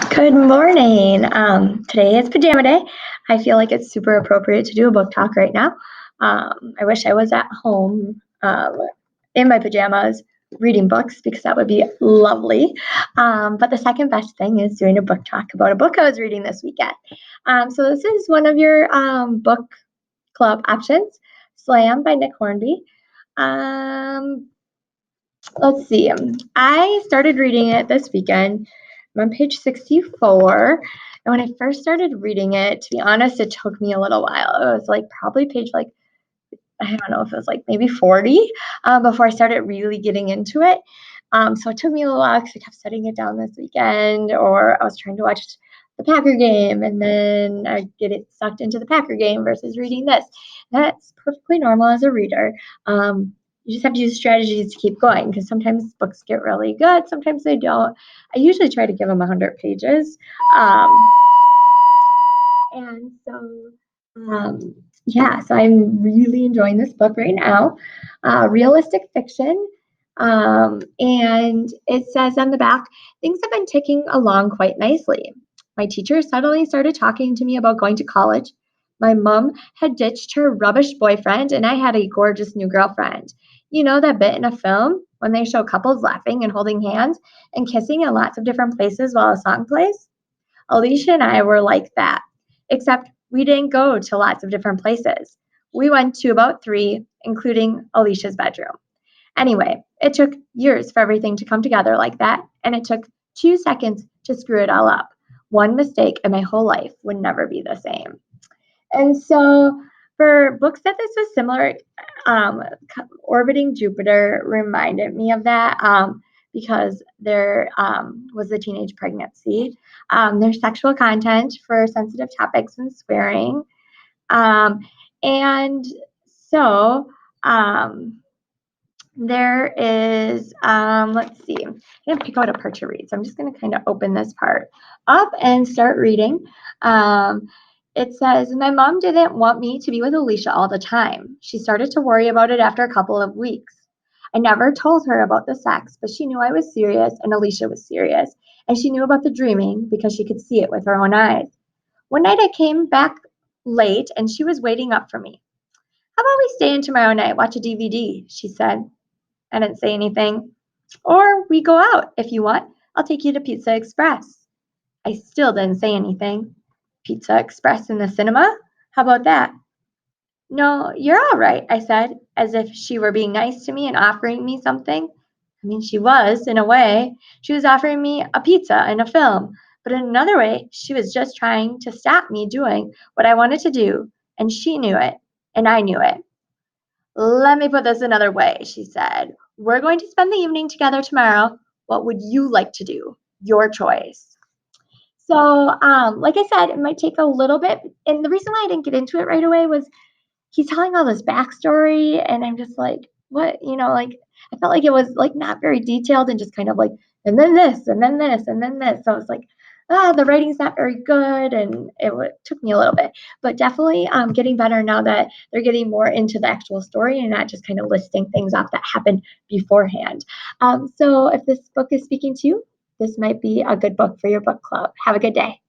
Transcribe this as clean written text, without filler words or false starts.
Good morning. Today is pajama day. I feel like it's super appropriate to do a book talk right now. I wish I was at home in my pajamas reading books because that would be lovely. But the second best thing is doing a book talk about a book I was reading this weekend. So this is one of your book club options, Slam by Nick Hornby. Let's see. I started reading it this weekend. I'm on page 64. And when I first started reading it, to be honest, it took me a little while. It was like probably page I don't know if it was like maybe 40 before I started really getting into it. So it took me a little while because I kept setting it down this weekend, or I was trying to watch the Packer game and then I get it sucked into the Packer game versus reading this. That's perfectly normal as a reader. You just have to use strategies to keep going because sometimes books get really good, sometimes they don't. I usually try to give them 100 pages. And so I'm really enjoying this book right now. Realistic fiction. And it says on the back, things have been ticking along quite nicely. My teacher suddenly started talking to me about going to college. My mom had ditched her rubbish boyfriend, and I had a gorgeous new girlfriend. You know that bit in a film when they show couples laughing and holding hands and kissing in lots of different places while a song plays? Alicia and I were like that, except we didn't go to lots of different places. We went to about 3, including Alicia's bedroom. Anyway, it took years for everything to come together like that, and it took 2 seconds to screw it all up. One mistake and my whole life would never be the same. And so for books that this was similar, Orbiting Jupiter reminded me of that because there was a teenage pregnancy. There's sexual content for sensitive topics and swearing. And so there is, let's see, I'm going to pick out a part to read. So I'm just going to kind of open this part up and start reading. It says, my mom didn't want me to be with Alicia all the time. She started to worry about it after a couple of weeks. I never told her about the sex, but she knew I was serious and Alicia was serious. And she knew about the dreaming because she could see it with her own eyes. One night I came back late and she was waiting up for me. How about we stay in tomorrow night, watch a DVD, she said. I didn't say anything. Or we go out if you want. I'll take you to Pizza Express. I still didn't say anything. Pizza Express in the cinema? How about that? No, you're all right, I said, as if she were being nice to me and offering me something. I mean, she was, in a way. She was offering me a pizza and a film. But in another way, she was just trying to stop me doing what I wanted to do. And she knew it. And I knew it. Let me put this another way, she said. We're going to spend the evening together tomorrow. What would you like to do? Your choice. So, like I said, it might take a little bit. And the reason why I didn't get into it right away was he's telling all this backstory. And I'm just like, what? I felt like it was like not very detailed and just kind of like, and then this, and then this, and then this. So I was like, the writing's not very good, and it took me a little bit, but definitely getting better now that they're getting more into the actual story and not just kind of listing things off that happened beforehand. So if this book is speaking to you, this might be a good book for your book club. Have a good day.